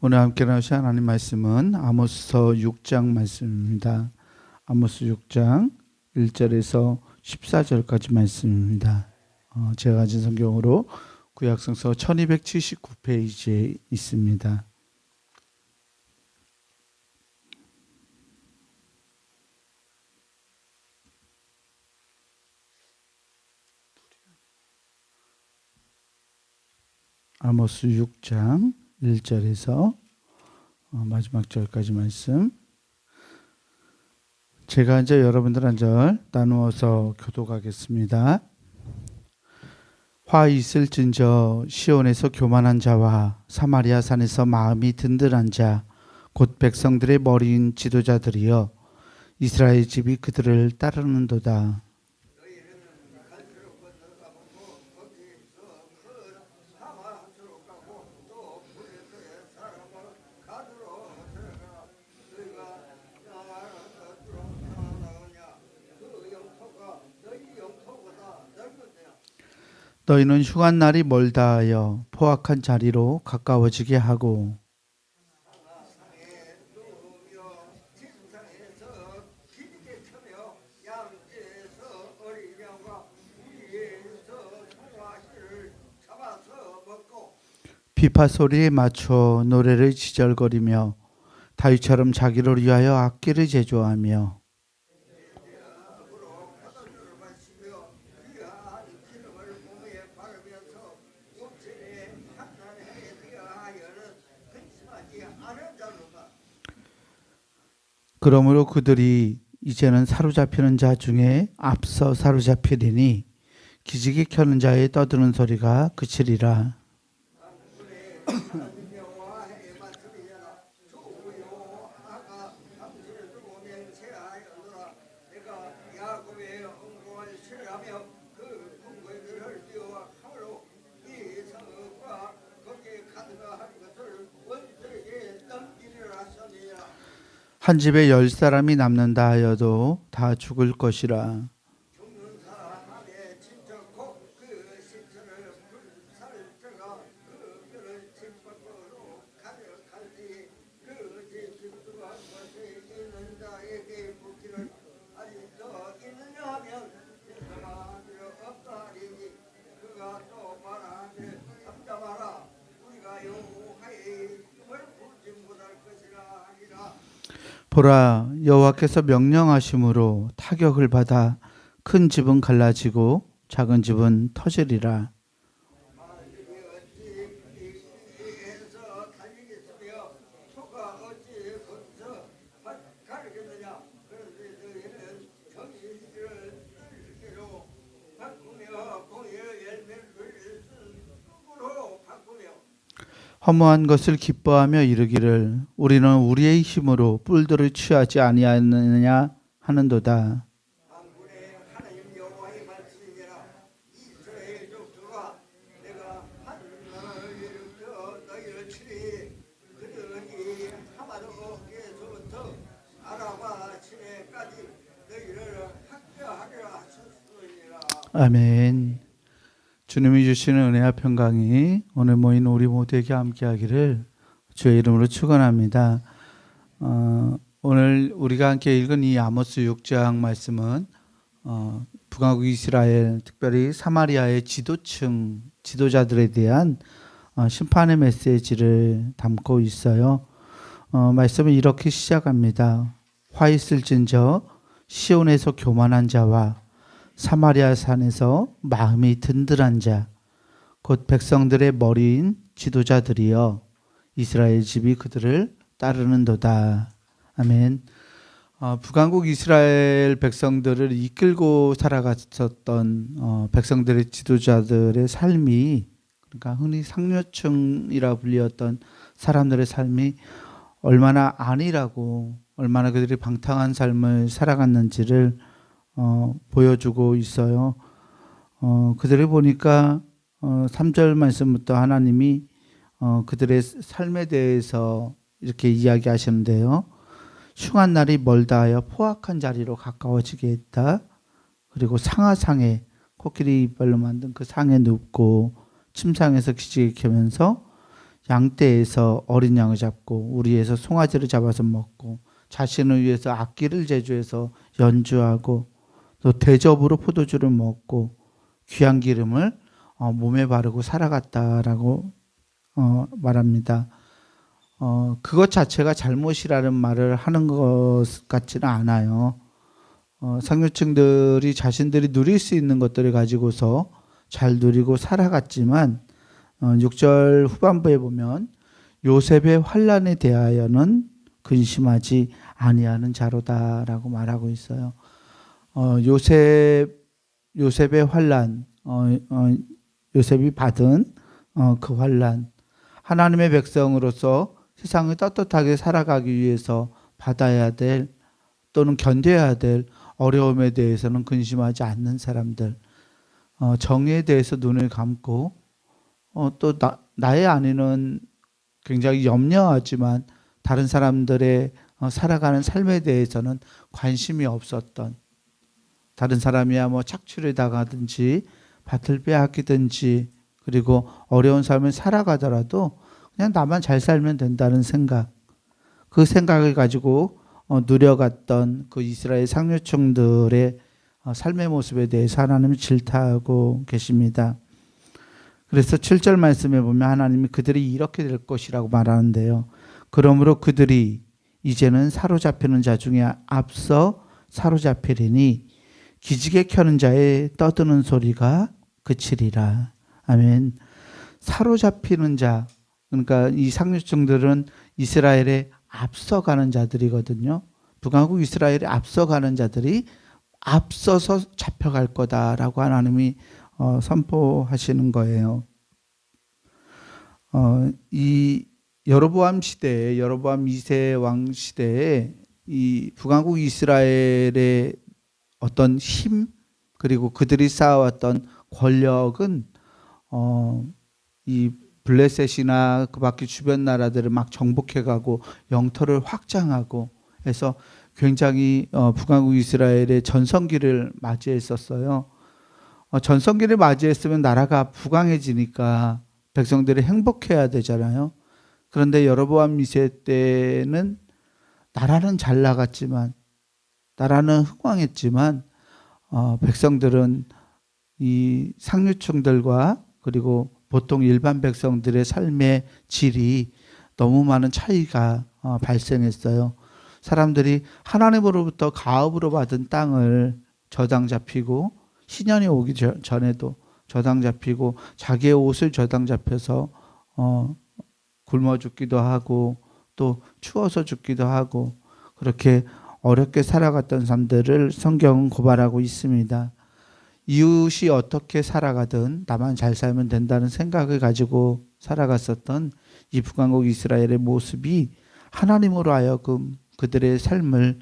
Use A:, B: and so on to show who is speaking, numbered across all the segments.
A: 오늘 함께 나누실 하나님 말씀은 아모스서 6장 말씀입니다. 아모스 6장 1절에서 14절까지 말씀입니다. 제가 가진 성경으로 구약성서 1279페이지에 있습니다. 아모스 6장 1절에서 마지막 절까지 말씀. 제가 이제 여러분들 한 절 나누어서 교독하겠습니다. 화 있을진저 시온에서 교만한 자와 사마리아 산에서 마음이 든든한 자 곧 백성들의 머리인 지도자들이여 이스라엘 집이 그들을 따르는도다. 너희는 휴관날이 멀다 하여 포악한 자리로 가까워지게 하고 비파 소리에 맞춰 노래를 지절거리며 다윗처럼 자기를 위하여 악기를 제조하며 그러므로 그들이 이제는 사로잡히는 자 중에 앞서 사로잡히리니 기지개 켜는 자의 떠드는 소리가 그치리라. 한 집에 10사람이 남는다 하여도 다 죽을 것이라. 보라, 여호와께서 명령하심으로 타격을 받아 큰 집은 갈라지고 작은 집은 터지리라. 허무한 것을 기뻐하며 이르기를 우리는 우리의 힘으로 뿔들을 취하지 아니하느냐 하는도다. 아멘. 주님이 주시는 은혜와 평강이 오늘 모인 우리 모두에게 함께하기를 주의 이름으로 축원합니다. 오늘 우리가 함께 읽은 이 아모스 6장 말씀은 북왕국 이스라엘, 특별히 사마리아의 지도자들에 대한 심판의 메시지를 담고 있어요. 말씀은 이렇게 시작합니다. 화 있을진저 시온에서 교만한 자와 사마리아 산에서 마음이 든든한 자, 곧 백성들의 머리인 지도자들이여 이스라엘 집이 그들을 따르는도다. 아멘. 북왕국 이스라엘 백성들을 이끌고 살아갔었던 백성들의 지도자들의 삶이, 그러니까 흔히 상류층이라 불리었던 사람들의 삶이 얼마나 안일하고 얼마나 그들이 방탕한 삶을 살아갔는지를 보여주고 있어요. 그들을 보니까 3절 말씀부터 하나님이 그들의 삶에 대해서 이렇게 이야기하시는데요. 흉한 날이 멀다 하여 포악한 자리로 가까워지게 했다. 그리고 상하상에, 코끼리 이빨로 만든 그 상에 눕고 침상에서 기지개 켜면서 양떼에서 어린 양을 잡고 우리에서 송아지를 잡아서 먹고 자신을 위해서 악기를 제조해서 연주하고 또 대접으로 포도주를 먹고 귀한 기름을 몸에 바르고 살아갔다라고 말합니다. 그것 자체가 잘못이라는 말을 하는 것 같지는 않아요. 상류층들이 자신들이 누릴 수 있는 것들을 가지고서 잘 누리고 살아갔지만 6절 후반부에 보면 요셉의 환난에 대하여는 근심하지 아니하는 자로다라고 말하고 있어요. 요셉의 환난, 요셉이 받은 그 환난, 하나님의 백성으로서 세상을 떳떳하게 살아가기 위해서 받아야 될 또는 견뎌야 될 어려움에 대해서는 근심하지 않는 사람들, 정의에 대해서 눈을 감고 또 나의 안에는 굉장히 염려하지만 다른 사람들의 살아가는 삶에 대해서는 관심이 없었던, 다른 사람이야 뭐 착취를 당하든지 밭을 빼앗기든지 그리고 어려운 삶을 살아가더라도 그냥 나만 잘 살면 된다는 생각, 그 생각을 가지고 누려갔던 그 이스라엘 상류층들의 삶의 모습에 대해서 하나님이 질타하고 계십니다. 그래서 7절 말씀에 보면 하나님이 그들이 이렇게 될 것이라고 말하는데요. 그러므로 그들이 이제는 사로잡히는 자 중에 앞서 사로잡히리니 기지개 켜는 자의 떠드는 소리가 그치리라. 아멘. 사로잡히는 자, 그러니까 이 상류층들은 이스라엘에 앞서가는 자들이거든요. 북왕국 이스라엘에 앞서가는 자들이 앞서서 잡혀갈 거다라고 하나님이 선포하시는 거예요. 이 여로보암 시대에, 여로보암 2세 왕 시대에 이 북왕국 이스라엘의 어떤 힘 그리고 그들이 쌓아왔던 권력은 이 블레셋이나 그 밖에 주변 나라들을 막 정복해가고 영토를 확장하고 해서 굉장히 북왕국 이스라엘의 전성기를 맞이했었어요. 전성기를 맞이했으면 나라가 부강해지니까 백성들이 행복해야 되잖아요. 그런데 여로보암 2세 때는 나라는 잘 나갔지만, 나라는 흥왕했지만 백성들은 이 상류층들과 그리고 보통 일반 백성들의 삶의 질이 너무 많은 차이가 발생했어요. 사람들이 하나님으로부터 가업으로 받은 땅을 저당 잡히고, 신년이 오기 전에도 저당 잡히고, 자기의 옷을 저당 잡혀서 굶어 죽기도 하고 또 추워서 죽기도 하고 그렇게 어렵게 살아갔던 사람들을 성경은 고발하고 있습니다. 이웃이 어떻게 살아가든 나만 잘 살면 된다는 생각을 가지고 살아갔었던 이 북왕국 이스라엘의 모습이 하나님으로 하여금 그들의 삶을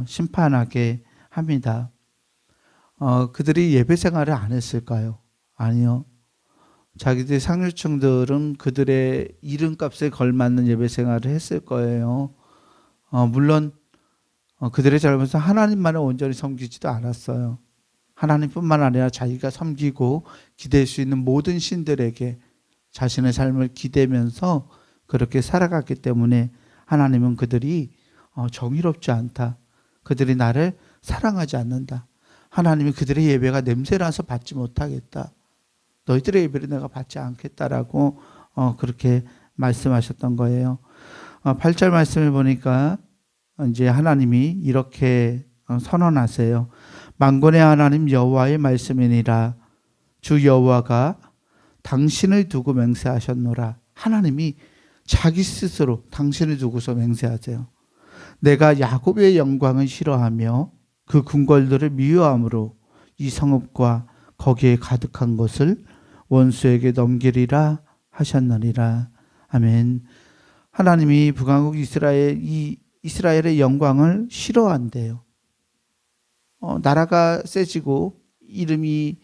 A: 심판하게 합니다. 그들이 예배 생활을 안 했을까요? 아니요. 자기들 상류층들은 그들의 이름값에 걸맞는 예배 생활을 했을 거예요. 물론 그들의 잘못은 하나님만을 온전히 섬기지도 않았어요. 하나님뿐만 아니라 자기가 섬기고 기댈 수 있는 모든 신들에게 자신의 삶을 기대면서 그렇게 살아갔기 때문에 하나님은 그들이 정의롭지 않다. 그들이 나를 사랑하지 않는다. 하나님이 그들의 예배가 냄새나서 받지 못하겠다. 너희들의 예배를 내가 받지 않겠다라고 그렇게 말씀하셨던 거예요. 8절 말씀을 보니까 이제 하나님이 이렇게 선언하세요. 만군의 하나님 여호와의 말씀이니라. 주 여호와가 당신을 두고 맹세하셨노라. 하나님이 자기 스스로 당신을 두고서 맹세하세요. 내가 야곱의 영광을 싫어하며 그 궁궐들을 미워함으로 이 성읍과 거기에 가득한 것을 원수에게 넘기리라 하셨느니라. 아멘. 하나님이 북왕국 이스라엘의 영광을 싫어한대요. 나라가 세지고 이름이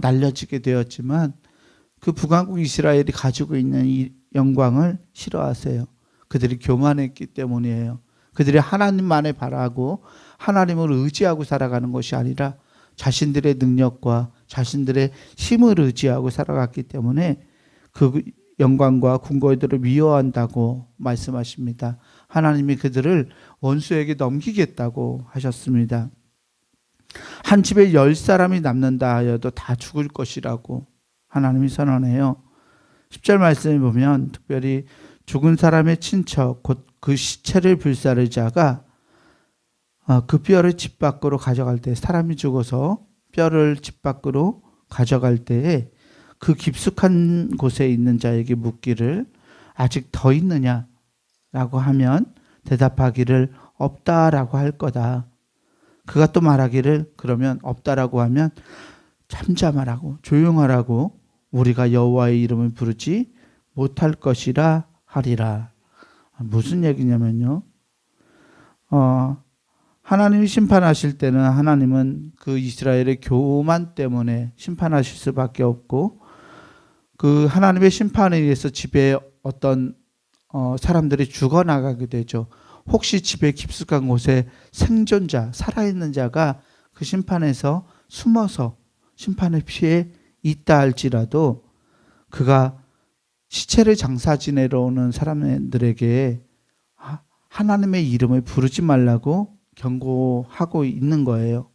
A: 날려지게 되었지만 그 북왕국 이스라엘이 가지고 있는 이 영광을 싫어하세요. 그들이 교만했기 때문이에요. 그들이 하나님만을 바라고 하나님을 의지하고 살아가는 것이 아니라 자신들의 능력과 자신들의 힘을 의지하고 살아갔기 때문에 영광과 궁궐들을 미워한다고 말씀하십니다. 하나님이 그들을 원수에게 넘기겠다고 하셨습니다. 한 집에 10사람이 남는다 하여도 다 죽을 것이라고 하나님이 선언해요. 10절 말씀을 보면 특별히 죽은 사람의 친척 곧 그 시체를 불사를 자가 그 뼈를 집 밖으로 가져갈 때, 사람이 죽어서 뼈를 집 밖으로 가져갈 때에 그 깊숙한 곳에 있는 자에게 묻기를 아직 더 있느냐라고 하면 대답하기를 없다라고 할 거다. 그가 또 말하기를 그러면 없다라고 하면 잠잠하라고, 조용하라고, 우리가 여호와의 이름을 부르지 못할 것이라 하리라. 무슨 얘기냐면요, 하나님이 심판하실 때는 하나님은 그 이스라엘의 교만 때문에 심판하실 수밖에 없고, 그 하나님의 심판에 의해서 집에 어떤 사람들이 죽어나가게 되죠. 혹시 집에 깊숙한 곳에 생존자, 살아있는 자가 그 심판에서 숨어서 심판을 피해 있다 할지라도 그가 시체를 장사 지내러 오는 사람들에게 하나님의 이름을 부르지 말라고 경고하고 있는 거예요.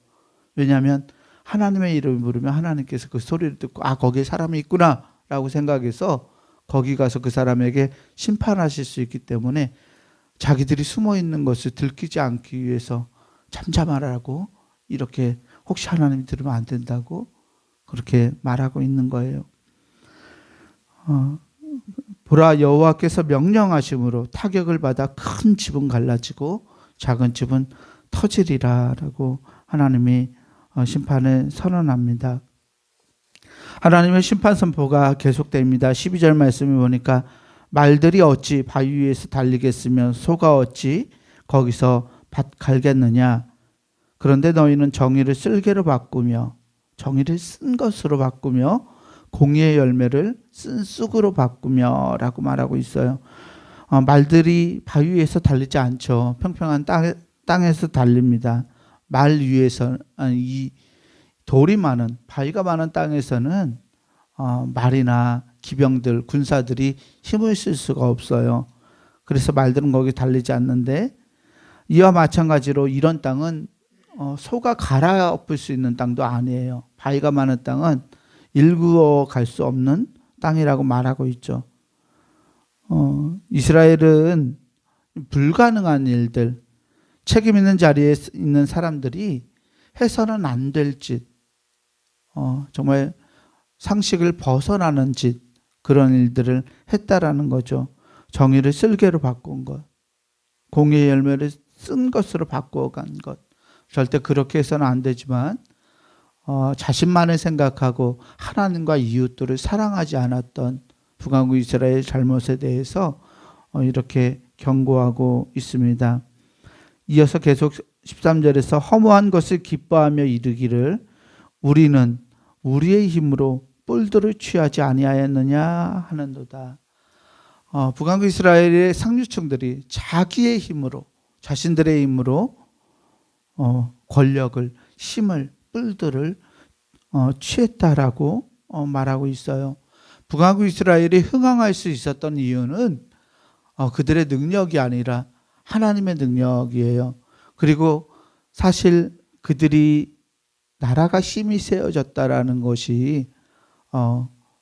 A: 왜냐하면 하나님의 이름을 부르면 하나님께서 그 소리를 듣고 거기에 사람이 있구나 라고 생각해서 거기 가서 그 사람에게 심판하실 수 있기 때문에 자기들이 숨어 있는 것을 들키지 않기 위해서 잠잠하라고, 이렇게 혹시 하나님이 들으면 안 된다고 그렇게 말하고 있는 거예요. 보라, 여호와께서 명령하심으로 타격을 받아 큰 집은 갈라지고 작은 집은 터지리라 라고 하나님이 심판을 선언합니다. 하나님의 심판 선포가 계속됩니다. 12절 말씀을 보니까 말들이 어찌 바위 위에서 달리겠으며 소가 어찌 거기서 밭 갈겠느냐. 그런데 너희는 정의를 쓸개로 바꾸며, 정의를 쓴 것으로 바꾸며 공의의 열매를 쓴 쑥으로 바꾸며 라고 말하고 있어요. 말들이 바위 위에서 달리지 않죠. 평평한 땅에서 달립니다. 말 위에서, 이 돌이 많은, 바위가 많은 땅에서는 말이나 기병들, 군사들이 힘을 쓸 수가 없어요. 그래서 말들은 거기 달리지 않는데, 이와 마찬가지로 이런 땅은 소가 갈아엎을 수 있는 땅도 아니에요. 바위가 많은 땅은 일구어 갈 수 없는 땅이라고 말하고 있죠. 이스라엘은 불가능한 일들, 책임 있는 자리에 있는 사람들이 해서는 안 될 짓, 정말 상식을 벗어나는 짓, 그런 일들을 했다라는 거죠. 정의를 쓸개로 바꾼 것, 공의의 열매를 쓴 것으로 바꿔간 것. 절대 그렇게 해서는 안 되지만 자신만을 생각하고 하나님과 이웃들을 사랑하지 않았던 북왕국 이스라엘 잘못에 대해서 이렇게 경고하고 있습니다. 이어서 계속 13절에서 허무한 것을 기뻐하며 이르기를 우리는 우리의 힘으로 뿔들을 취하지 아니하였느냐 하는도다. 북왕국 이스라엘의 상류층들이 자기의 힘으로, 자신들의 힘으로 권력을, 힘을, 뿔들을 취했다라고 말하고 있어요. 북왕국 이스라엘이 흥황할 수 있었던 이유는 그들의 능력이 아니라 하나님의 능력이에요. 그리고 사실 그들이 나라가 힘이 세워졌다라는 것이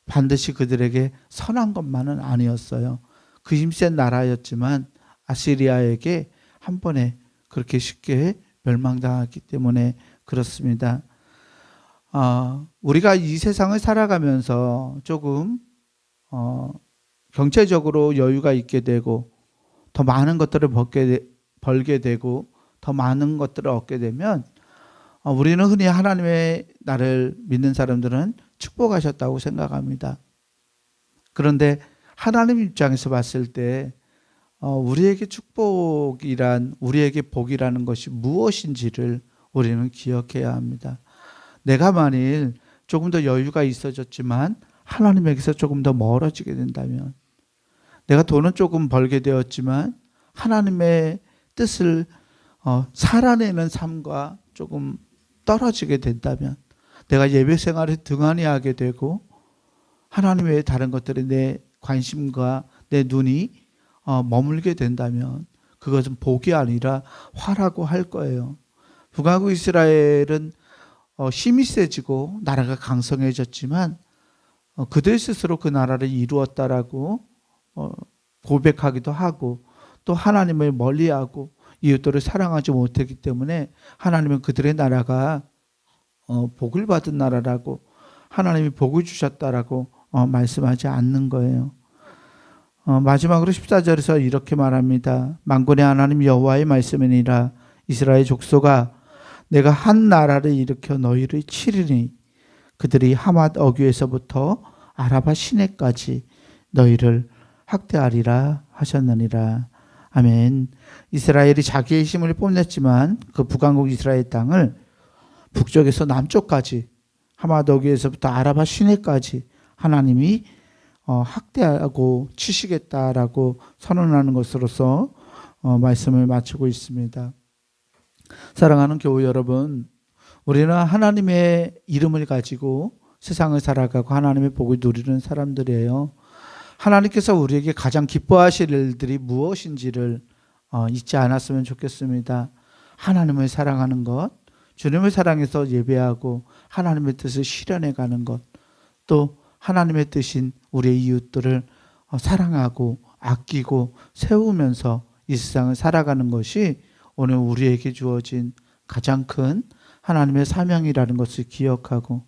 A: 반드시 그들에게 선한 것만은 아니었어요. 그 힘센 나라였지만 아시리아에게 한 번에 그렇게 쉽게 멸망당했기 때문에 그렇습니다. 우리가 이 세상을 살아가면서 조금 경제적으로 여유가 있게 되고 더 많은 것들을 벌게 되고 더 많은 것들을 얻게 되면 우리는 흔히 하나님의 나를 믿는 사람들은 축복하셨다고 생각합니다. 그런데 하나님 입장에서 봤을 때 우리에게 축복이란, 우리에게 복이라는 것이 무엇인지를 우리는 기억해야 합니다. 내가 만일 조금 더 여유가 있어졌지만 하나님에게서 조금 더 멀어지게 된다면, 내가 돈은 조금 벌게 되었지만 하나님의 뜻을 살아내는 삶과 조금 떨어지게 된다면, 내가 예배 생활을 등한히 하게 되고 하나님 외에 다른 것들이 내 관심과 내 눈이 머물게 된다면 그것은 복이 아니라 화라고 할 거예요. 북왕국 이스라엘은 힘이 세지고 나라가 강성해졌지만 그들 스스로 그 나라를 이루었다라고 고백하기도 하고 또 하나님을 멀리하고 이웃들을 사랑하지 못했기 때문에 하나님은 그들의 나라가 복을 받은 나라라고 하나님이 복을 주셨다라고 말씀하지 않는 거예요. 마지막으로 14절에서 이렇게 말합니다. 만군의 하나님 여호와의 말씀이니라. 이스라엘 족속아, 내가 한 나라를 일으켜 너희를 치리니 그들이 하맛 어귀에서부터 아라바 시내까지 너희를 학대하리라 하셨느니라. 아멘. 이스라엘이 자기의 힘을 뽐냈지만 그 북왕국 이스라엘 땅을 북쪽에서 남쪽까지 하맛 어귀에서부터 아라바 시내까지 하나님이 학대하고 치시겠다라고 선언하는 것으로서 말씀을 마치고 있습니다. 사랑하는 교우 여러분, 우리는 하나님의 이름을 가지고 세상을 살아가고 하나님의 복을 누리는 사람들이에요. 하나님께서 우리에게 가장 기뻐하실 일들이 무엇인지를 잊지 않았으면 좋겠습니다. 하나님을 사랑하는 것, 주님을 사랑해서 예배하고 하나님의 뜻을 실현해가는 것, 또 하나님의 뜻인 우리의 이웃들을 사랑하고 아끼고 세우면서 이 세상을 살아가는 것이 오늘 우리에게 주어진 가장 큰 하나님의 사명이라는 것을 기억하고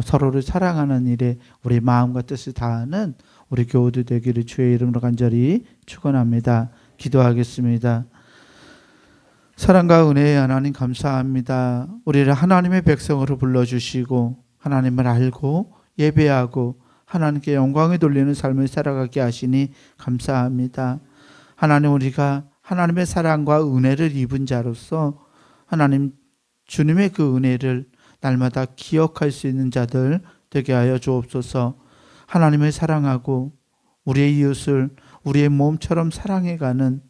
A: 서로를 사랑하는 일에 우리 마음과 뜻을 다하는 우리 교우들 되기를 주의 이름으로 간절히 축원합니다. 기도하겠습니다. 사랑과 은혜의 하나님 감사합니다. 우리를 하나님의 백성으로 불러주시고 하나님을 알고 예배하고 하나님께 영광을 돌리는 삶을 살아가게 하시니 감사합니다. 하나님, 우리가 하나님의 사랑과 은혜를 입은 자로서 하나님 주님의 그 은혜를 날마다 기억할 수 있는 자들 되게 하여 주옵소서. 하나님을 사랑하고 우리의 이웃을 우리의 몸처럼 사랑해가는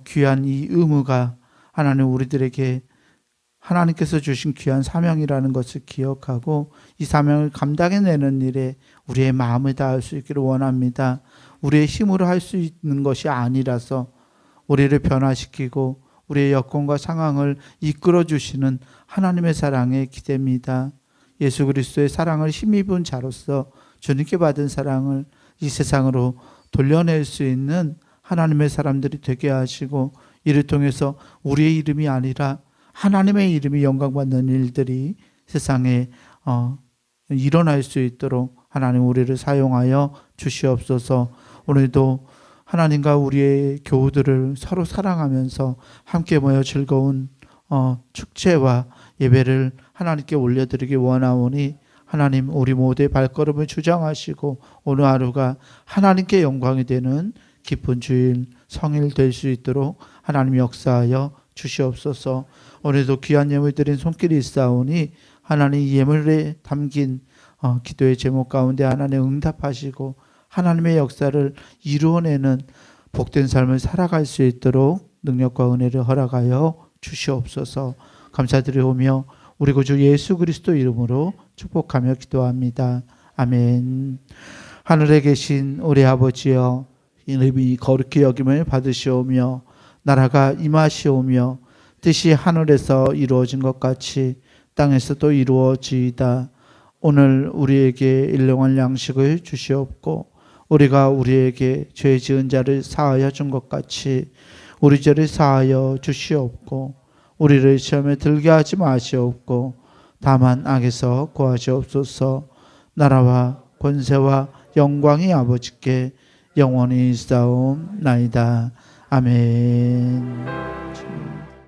A: 귀한 이 의무가 하나님 우리들에게 하나님께서 주신 귀한 사명이라는 것을 기억하고 이 사명을 감당해내는 일에 우리의 마음을 다할 수 있기를 원합니다. 우리의 힘으로 할 수 있는 것이 아니라서 우리를 변화시키고 우리의 여건과 상황을 이끌어 주시는 하나님의 사랑에 기대입니다. 예수 그리스도의 사랑을 힘입은 자로서 주님께 받은 사랑을 이 세상으로 돌려낼 수 있는 하나님의 사람들이 되게 하시고 이를 통해서 우리의 이름이 아니라 하나님의 이름이 영광받는 일들이 세상에 일어날 수 있도록 하나님 우리를 사용하여 주시옵소서. 오늘도 하나님과 우리의 교우들을 서로 사랑하면서 함께 모여 즐거운 축제와 예배를 하나님께 올려드리기 원하오니 하나님 우리 모두의 발걸음을 주장하시고 오늘 하루가 하나님께 영광이 되는 기쁜 주일 성일 될 수 있도록 하나님 역사하여 주시옵소서. 오늘도 귀한 예물 드린 손길이 있사오니 하나님 이 예물에 담긴 기도의 제목 가운데 하나님 응답하시고 하나님의 역사를 이루어내는 복된 삶을 살아갈 수 있도록 능력과 은혜를 허락하여 주시옵소서. 감사드리오며 우리 구주 예수 그리스도 이름으로 축복하며 기도합니다. 아멘. 하늘에 계신 우리 아버지여, 이름이 거룩히 여김을 받으시오며 나라가 임하시오며 뜻이 하늘에서 이루어진 것 같이 땅에서도 이루어지이다. 오늘 우리에게 일용할 양식을 주시옵고 우리가 우리에게 죄 지은 자를 사하여 준 것 같이 우리 죄를 사하여 주시옵고 우리를 시험에 들게 하지 마시옵고 다만 악에서 구하시옵소서. 나라와 권세와 영광이 아버지께 영원히 있사옵나이다. 아멘.